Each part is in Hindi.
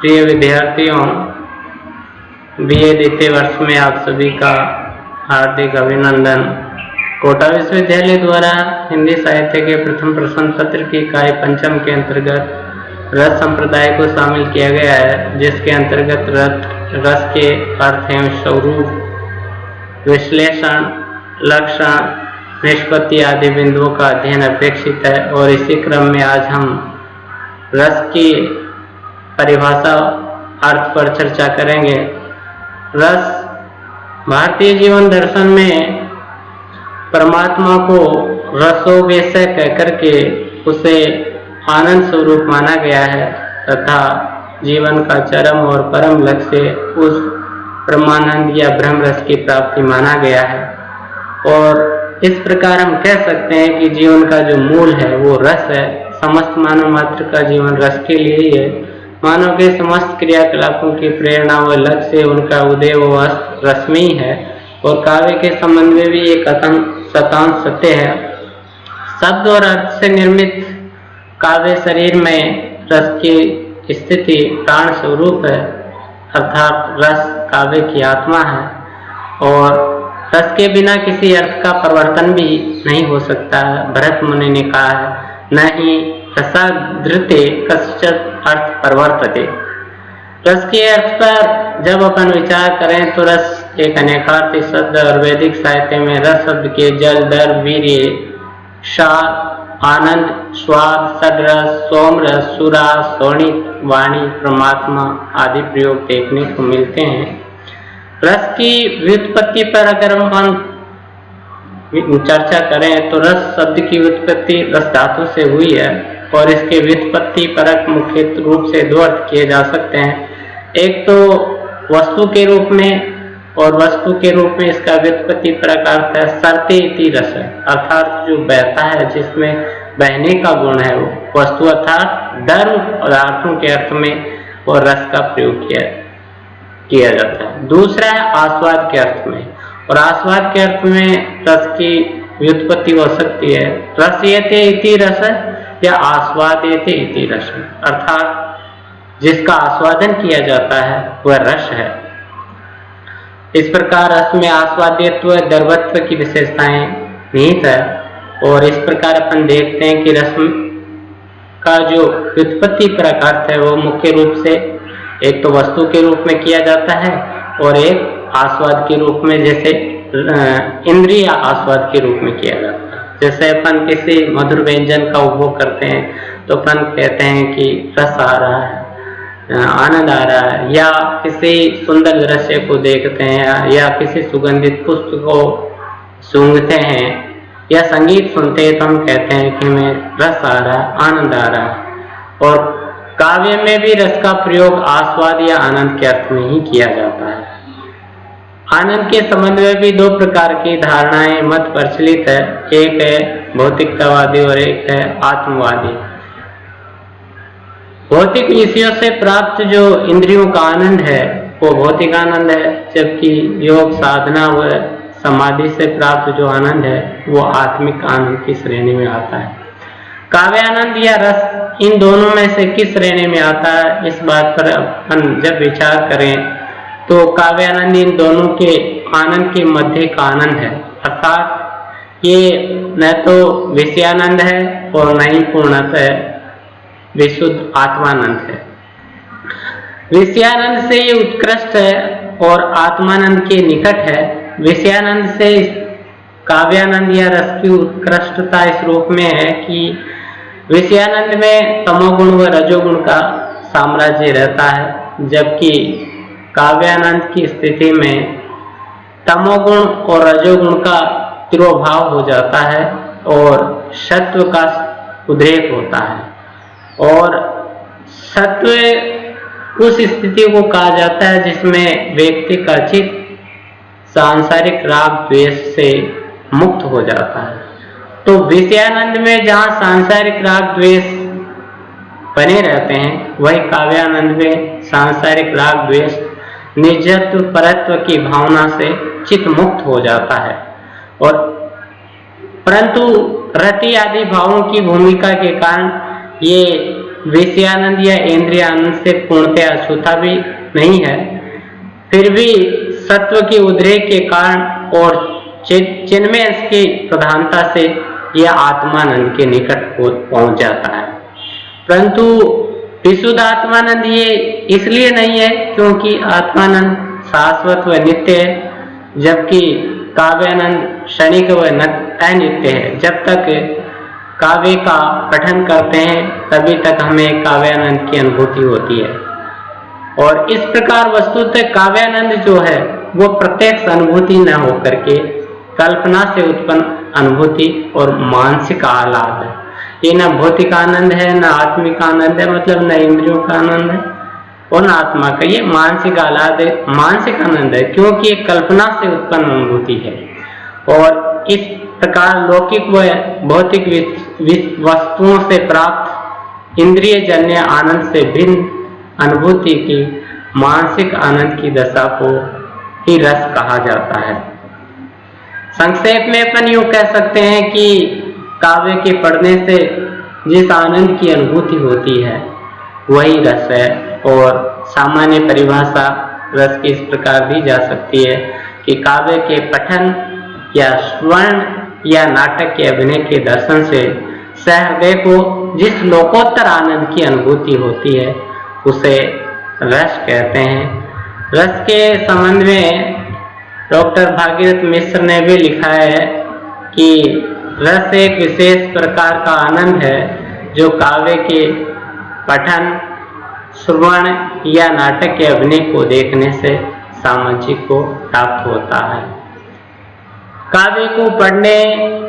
प्रिय विद्यार्थियों, बीए द्वितीय वर्ष में आप सभी का हार्दिक अभिनंदन। कोटा विश्वविद्यालय द्वारा हिंदी साहित्य के प्रथम प्रश्न पत्र की इकाई पंचम के अंतर्गत रस संप्रदाय को शामिल किया गया है, जिसके अंतर्गत रस के अर्थ एवं स्वरूप, विश्लेषण, लक्षण, निष्पत्ति आदि बिंदुओं का अध्ययन अपेक्षित है। और इसी क्रम में आज हम रस की परिभाषा अर्थ पर चर्चा करेंगे। रस भारतीय जीवन दर्शन में परमात्मा को रसोवेशय कहकर के उसे आनंद स्वरूप माना गया है तथा जीवन का चरम और परम लक्ष्य उस परमानंद या ब्रह्म रस की प्राप्ति माना गया है। और इस प्रकार हम कह सकते हैं कि जीवन का जो मूल है वो रस है। समस्त मानव मात्र का जीवन रस के लिए ही है। मानव के समस्त क्रियाकलापों की प्रेरणा व लक्ष्य उनका उदय व रस में ही है। और काव्य के संबंध में भी एक शतांश सत्य है। शब्द और अर्थ से निर्मित काव्य शरीर में रस की स्थिति प्राण स्वरूप है, अर्थात रस काव्य की आत्मा है। और रस के बिना किसी अर्थ का परिवर्तन भी नहीं हो सकता है। भरत मुनि ने कहा है, न ही रसादृते कश्चित् अर्थ परिवर्तते। रस के अर्थ पर जब अपन विचार करें तो रस एक अनेकार्थी शब्द और वैदिक साहित्य में रस शब्द के जल, दर, वीर्य, सार, आनंद, स्वाद, सदरस, सोमरस, सुरा, शोणित, वाणी, परमात्मा आदि प्रयोग देखने को मिलते हैं। रस की व्युत्पत्ति पर अगर हम चर्चा करें तो रस शब्द की व्युत्पत्ति रस धातु से हुई है और इसके व्युत्पत्ति परक मुख्य रूप से दो अर्थ किए जा सकते हैं। एक तो वस्तु के रूप में, और वस्तु के रूप में इसका व्युत्पत्ति परक अर्थ है सरते इति रस, अर्थात जो बहता है, जिसमें बहने का गुण है वो वस्तु, अर्थात धर्म पदार्थों के अर्थ में और रस का प्रयोग किया जाता है। दूसरा है आस्वाद के अर्थ में, और आस्वाद के अर्थ में रस की व्युत्पत्ति हो सकती है रसयते इति रस या आस्वाद्यते इति रस, अर्थात जिसका आस्वादन किया जाता है वह रस है। इस प्रकार रस में आस्वाद्यत्व, द्रवत्व की विशेषताएं निहित है। और इस प्रकार अपन देखते हैं कि रस का जो व्युत्पत्ति परक अर्थ है वो मुख्य रूप से एक तो वस्तु के रूप में किया जाता है और एक आस्वाद के रूप में, जैसे इंद्रिय आस्वाद के रूप में किया जाता है। जैसे अपन किसी मधुर व्यंजन का उपभोग करते हैं तो अपन कहते हैं कि रस आ रहा है, आनंद आ रहा है, या किसी सुंदर दृश्य को देखते हैं या किसी सुगंधित पुष्प को सूंघते हैं या संगीत सुनते हैं तो हम कहते हैं कि हमें रस आ रहा है, आनंद आ रहा है। और काव्य में भी रस का प्रयोग आस्वाद या आनंद के अर्थ में ही किया जाता है। आनंद के संबंध में भी दो प्रकार की धारणाएं मत प्रचलित है, एक है भौतिकतावादी और एक है आत्मवादी। भौतिक विषयों से प्राप्त जो इंद्रियों का आनंद है वो भौतिक आनंद है, जबकि योग साधना व समाधि से प्राप्त जो आनंद है वो आत्मिक आनंद की श्रेणी में आता है। काव्य आनंद या रस इन दोनों में से किस श्रेणी में आता है, इस बात पर अपन जब विचार करें तो काव्य आनंद इन दोनों के आनंद के मध्य का आनंद है, अर्थात ये न तो विषयानंद है और न ही पूर्णतः विशुद्ध आत्मानंद है। विषयानंद से ये उत्कृष्ट है और आत्मानंद के निकट है। विषयानंद से काव्यानंद या रस की उत्कृष्टता इस रूप में है कि विषयानंद में तमोगुण व रजोगुण का साम्राज्य रहता है, जबकि काव्यानंद की स्थिति में तमोगुण और रजोगुण का तिरोभाव हो जाता है और सत्व का उद्रेक होता है। और सत्व उस स्थिति को कहा जाता है जिसमें व्यक्ति का चित्त सांसारिक राग द्वेष से मुक्त हो जाता है। तो विषयानंद में जहाँ सांसारिक राग द्वेष बने रहते हैं, वही काव्यानंद में सांसारिक राग द्वेष निजत्व परत्व की भावना से चित्त मुक्त हो जाता है। और परंतु रति आदि भावों की भूमिका के कारण ये विषयानंद या इंद्रिय आनंद से पूर्णतया अछूता भी नहीं है, फिर भी सत्व की उद्रेक के कारण और चिन्मय की प्रधानता से यह आत्मानंद के निकट पहुंच जाता है। परंतु विशुद्ध आत्मानंद ये इसलिए नहीं है क्योंकि आत्मानंद शाश्वत व नित्य है, जबकि काव्यानंद क्षणिक व अनित्य है। जब तक काव्य का पठन करते हैं तभी तक हमें काव्यानंद की अनुभूति होती है। और इस प्रकार वस्तुतः काव्यानंद जो है वो प्रत्यक्ष अनुभूति न होकर के कल्पना से उत्पन्न अनुभूति और मानसिक आह्लाद है। ये न भौतिक आनंद है, न आत्मिक आनंद है, मतलब न इंद्रियों का आनंद है और न आत्मा का, ये मानसिक आह्लाद है, मानसिक आनंद है, क्योंकि ये कल्पना से उत्पन्न अनुभूति है। और इस प्रकार लौकिक व भौतिक वस्तुओं से प्राप्त इंद्रिय जन्य आनंद से भिन्न अनुभूति की मानसिक आनंद की दशा को ही रस कहा जाता है। संक्षेप में अपन यूं कह सकते हैं कि काव्य के पढ़ने से जिस आनंद की अनुभूति होती है वही रस है। और सामान्य परिभाषा रस की इस प्रकार दी जा सकती है कि काव्य के पठन या श्रवण या नाटक के अभिनय के दर्शन से सहृदय को जिस लोकोत्तर आनंद की अनुभूति होती है उसे रस कहते हैं। रस के संबंध में डॉक्टर भागीरथ मिश्र ने भी लिखा है कि रस एक विशेष प्रकार का आनंद है जो काव्य के पठन, श्रवण या नाटक के अभिनय को देखने से सामाजिक को प्राप्त होता है। काव्य को पढ़ने,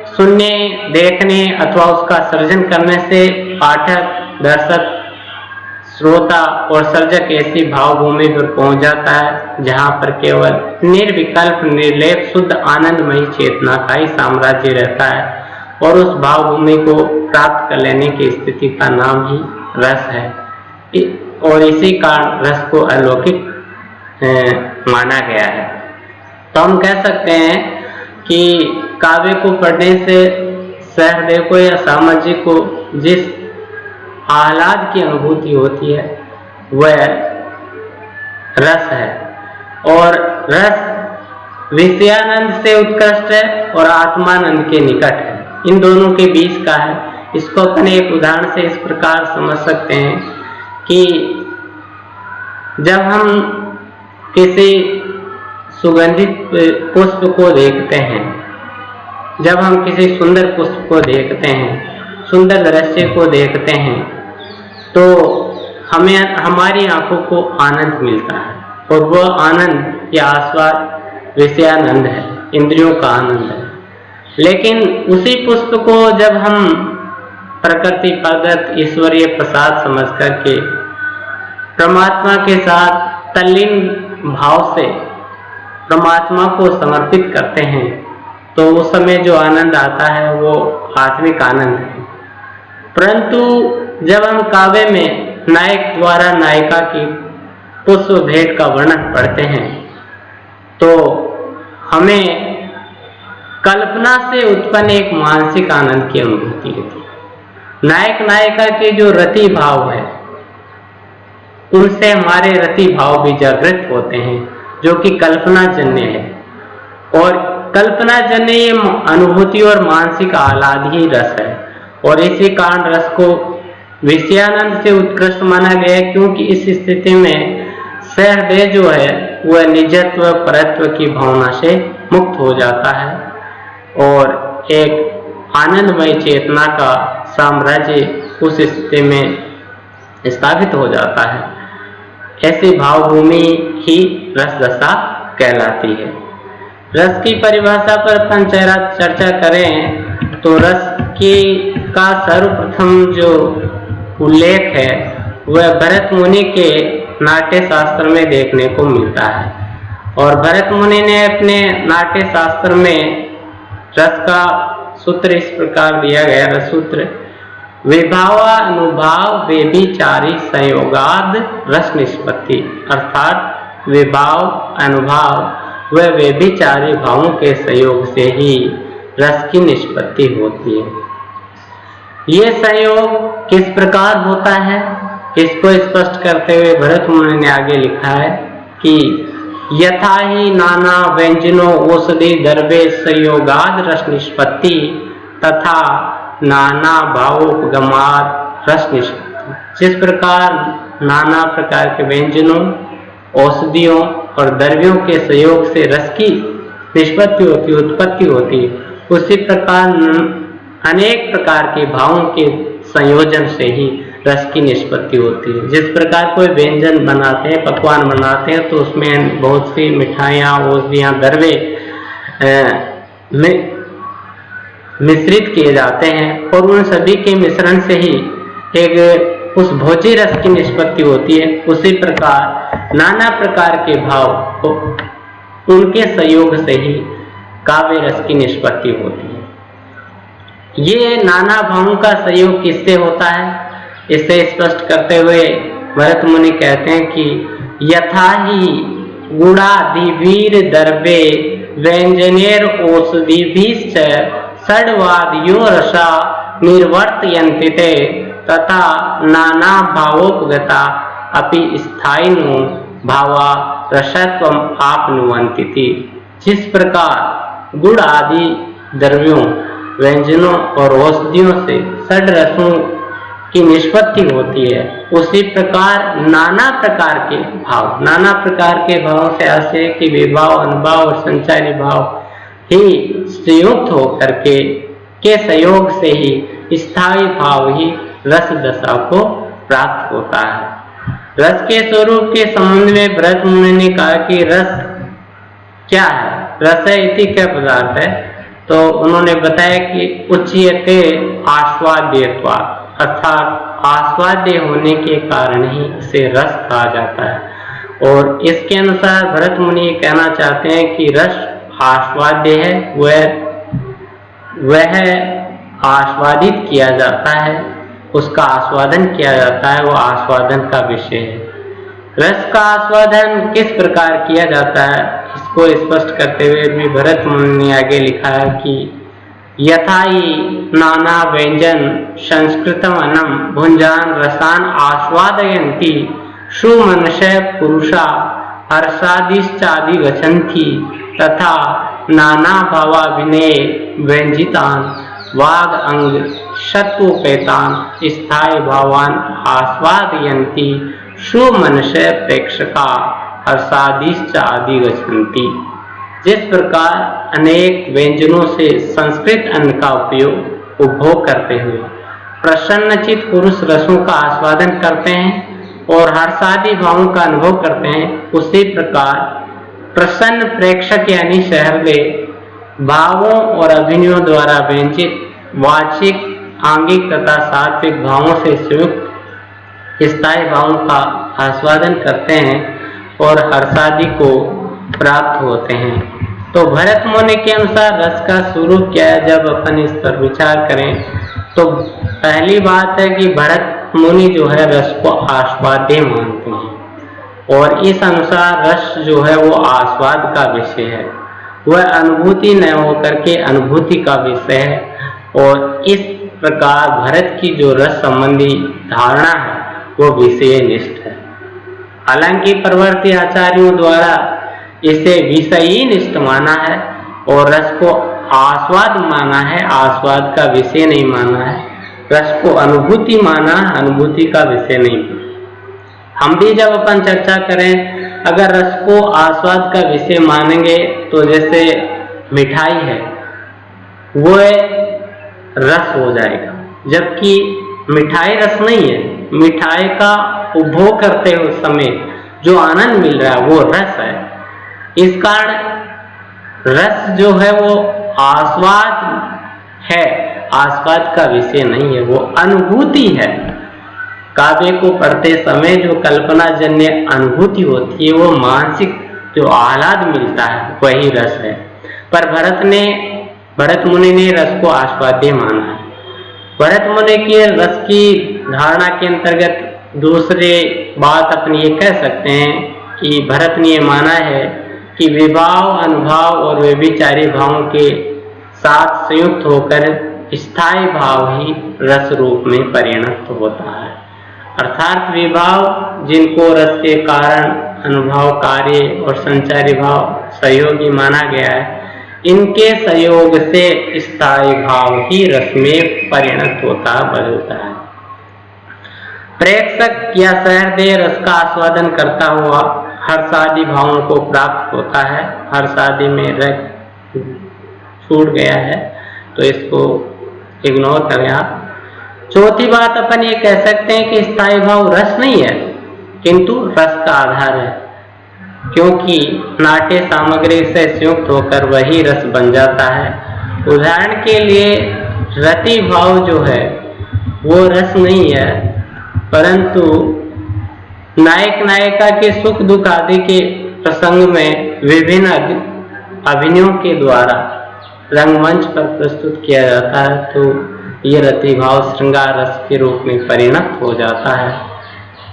सुनने, देखने अथवा उसका सृजन करने से पाठक, दर्शक, श्रोता और सर्जक ऐसी भावभूमि पर पहुंच जाता है जहां पर केवल निर्विकल्प, निर्लेप, शुद्ध आनंदमयी चेतना का ही साम्राज्य रहता है और उस भावभूमि को प्राप्त कर लेने की स्थिति का नाम ही रस है। और इसी कारण रस को अलौकिक माना गया है। तो हम कह सकते हैं कि काव्य को पढ़ने से सहृदय को या सामाजिक को जिस आह्लाद की अनुभूति होती है वह रस है। और रस विषयानंद से उत्कृष्ट है और आत्मानंद के निकट है, इन दोनों के बीच का है। इसको अपन एक उदाहरण से इस प्रकार समझ सकते हैं कि जब हम किसी सुगंधित पुष्प को देखते हैं, जब हम किसी सुंदर पुष्प को देखते हैं, सुंदर दृश्य को देखते हैं, तो हमें हमारी आंखों को आनंद मिलता है और वह आनंद या आस्वाद विषयानंद है, इंद्रियों का आनंद है। लेकिन उसी पुष्प को जब हम प्रकृति प्रदत्त ईश्वरीय प्रसाद समझ करके परमात्मा के साथ तल्लीन भाव से परमात्मा को समर्पित करते हैं तो उस समय जो आनंद आता है वो आत्मिक आनंद है। परंतु जब हम काव्य में नायक द्वारा नायिका की पुष्प भेंट का वर्णन पढ़ते हैं तो हमें कल्पना से उत्पन्न एक मानसिक आनंद की अनुभूति होती है। नायक नायिका के जो रति भाव है उनसे हमारे रति भाव भी जागृत होते हैं जो कि कल्पना जन्य है। और कल्पना जन्य ये अनुभूति और मानसिक आह्लाद ही रस है। और इसी कारण रस को विषयानंद से उत्कृष्ट माना गया है, क्योंकि इस स्थिति में सहृदय जो है वह निजत्व परत्व की भावना से मुक्त हो जाता है और एक आनंदमय चेतना का साम्राज्य उस स्थिति में स्थापित हो जाता है। ऐसी भावभूमि ही रस दशा कहलाती है। रस की परिभाषा पर अपन चर्चा करें तो रस की का सर्वप्रथम जो उल्लेख है वह भरत मुनि के नाट्य शास्त्र में देखने को मिलता है। और भरत मुनि ने अपने नाट्य शास्त्र में रस का सूत्र इस प्रकार दिया गया, रस सूत्र विभावानुभाव व्यभिचारी संयोगाद रस निष्पत्ति, अर्थात विभाव, अनुभाव व व्यभिचारी भावों के संयोग से ही रस की निष्पत्ति होती है। ये संयोग किस प्रकार होता है, इसको स्पष्ट करते हुए भरत मुनि ने आगे लिखा है कि यथा ही नाना व्यंजनो औषधि द्रव्य संयोगाद रस निष्पत्ति तथा नाना भावोपगमाद रस निष्पत्ति। जिस प्रकार नाना प्रकार के व्यंजनों, औषधियों और द्रव्यों के संयोग से रस की निष्पत्ति होती, उत्पत्ति होती, उसी प्रकार अनेक प्रकार के भावों के संयोजन से ही रस की निष्पत्ति होती है। जिस प्रकार कोई व्यंजन बनाते हैं, पकवान बनाते हैं, तो उसमें बहुत सी मिठाइयाँ, औषधियाँ, द्रव्य मिश्रित किए जाते हैं और उन सभी के मिश्रण से ही एक उस भोज्य रस की निष्पत्ति होती है। उसी प्रकार नाना प्रकार के भाव उनके संयोग से ही काव्य रस की निष्पत्ति होती है। ये नाना भावों का संयोग किससे होता है, इसे स्पष्ट करते हुए भरत मुनि कहते हैं कि यथा ही गुणाधिवीर द्रव्ये व्यंजनेर औषधिभिश्च षड्वादयो रसा निर्वर्तयन्ति ते तथा नाना भावोपगता अपि स्थायिनो भावा रसत्वम आपनुवन्ति थी। जिस प्रकार गुण आदि द्रव्यों, व्यंजनों और औषधियों से षड रसों की निष्पत्ति होती है, उसी प्रकार नाना प्रकार के भाव, नाना प्रकार के भावों से ऐसे कि विभाव, अनुभाव और संचारी भाव ही संयुक्त होकर के संयोग से ही स्थायी भाव ही रस दशा को प्राप्त होता है। रस के स्वरूप के संबंध में भरत मुनि ने कहा कि रस क्या है, रस इति क्या पदार्थ है, तो उन्होंने बताया कि उच्यते आस्वाद्यत्वात्, अर्थात आस्वाद्य होने के कारण ही इसे रस कहा जाता है। और इसके अनुसार भरत मुनि ये कहना चाहते हैं कि रस आस्वाद्य है, वह आस्वादित किया जाता है, उसका आस्वादन किया जाता है, वो आस्वादन का विषय है। रस का आस्वादन किस प्रकार किया जाता है, इसको स्पष्ट करते हुए भी भरत मुनि ने आगे लिखा है कि यथाई नाना व्यंजन संस्कृतम अन्नम भुंजान रसान आस्वादयन्ति सुमनस्य पुरुषा हर्षादिश्चादि गच्छन्ति तथा नाना भावाभिनये व्यंजितान वाग अंग शत्रुपेतान स्थायी भावान आस्वादयन्ति सुमनस्य प्रेक्षका हर्षादिश्चादि गच्छन्ति। जिस प्रकार अनेक व्यंजनों से संस्कृत अन्न का उपभोग करते हुए प्रसन्नचित पुरुष रसों का आस्वादन करते हैं और हर्षादि भावों का अनुभव करते हैं, उसी प्रकार प्रसन्न प्रेक्षक यानी सहृदय भावों और अभिनयों द्वारा व्यंजित वाचिक, आंगिक तथा सात्विक भावों से संयुक्त स्थायी भावों का आस्वादन करते हैं और हर्षादि को प्राप्त होते हैं। तो भरत मुनि के अनुसार रस का स्वरूप क्या है, जब अपन इस पर विचार करें तो पहली बात है कि भरत मुनि जो है रस को आस्वाद्य मानते हैं और इस अनुसार रस जो है वो आस्वाद का विषय है, वह अनुभूति न होकर के अनुभूति का विषय है। और इस प्रकार भरत की जो रस संबंधी धारणा है वो विषय निष्ठ है। हालांकि परवर्ती आचार्यों द्वारा इसे विषयी निष्ठ माना है और रस को आस्वाद माना है, आस्वाद का विषय नहीं माना है। रस को अनुभूति माना, अनुभूति का विषय नहीं। हम भी जब अपन चर्चा करें, अगर रस को आस्वाद का विषय मानेंगे तो जैसे मिठाई है वो रस हो जाएगा, जबकि मिठाई रस नहीं है। मिठाई का उपभोग करते हुए समय जो आनंद मिल रहा है वो रस है। इस कारण रस जो है वो आस्वाद है, आस्वाद का विषय नहीं है, वो अनुभूति है। काव्य को पढ़ते समय जो कल्पना जन्य अनुभूति होती है, वो मानसिक जो आह्लाद मिलता है वही रस है। पर भरत मुनि ने रस को आस्वाद्य माना है। भरत मुनि की रस की धारणा के अंतर्गत दूसरे बात अपन ये कह सकते हैं कि भरत ने माना है कि विभाव, अनुभाव और व्यभिचारी भावों के साथ संयुक्त होकर स्थायी भाव ही रस रूप में परिणत होता है। अर्थात विभाव जिनको रस के कारण अनुभव, कार्य और संचारी भाव सहयोगी माना गया है, इनके सहयोग से स्थायी भाव ही रस में परिणत होता बदलता है। प्रेक्षक या सहृदय रस का आस्वादन करता हुआ हर्षादि भावों को प्राप्त होता है। हर्षादि में रस छूट गया है तो इसको इग्नोर करें आप। चौथी बात अपन ये कह सकते हैं कि स्थायी भाव रस नहीं है किंतु रस का आधार है, क्योंकि नाट्य सामग्री से संयुक्त होकर वही रस बन जाता है। उदाहरण के लिए रति भाव जो है वो रस नहीं है, परंतु नायक नायिका के सुख दुख आदि के प्रसंग में विभिन्न अभिनयों के द्वारा रंगमंच पर प्रस्तुत किया जाता है तो ये रति भाव श्रृंगार रस के रूप में परिणत हो जाता है।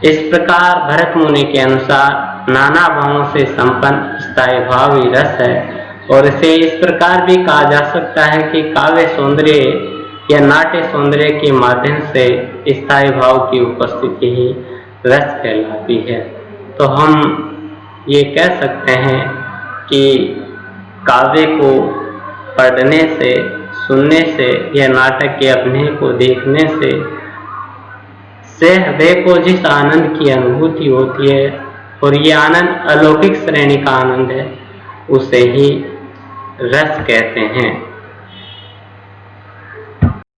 इस प्रकार भरत मुनि के अनुसार नाना भावों से संपन्न स्थायी भाव ही रस है, और इसे इस प्रकार भी कहा जा सकता है कि काव्य सौंदर्य या नाट्य सौंदर्य के माध्यम से स्थायी भाव की उपस्थिति ही रस कहलाती है। तो हम ये कह सकते हैं कि काव्य को पढ़ने से, सुनने से या नाटक के अभिनय को देखने से हृदय को जिस आनंद की अनुभूति होती है, और ये आनंद अलौकिक श्रेणी का आनंद है, उसे ही रस कहते हैं।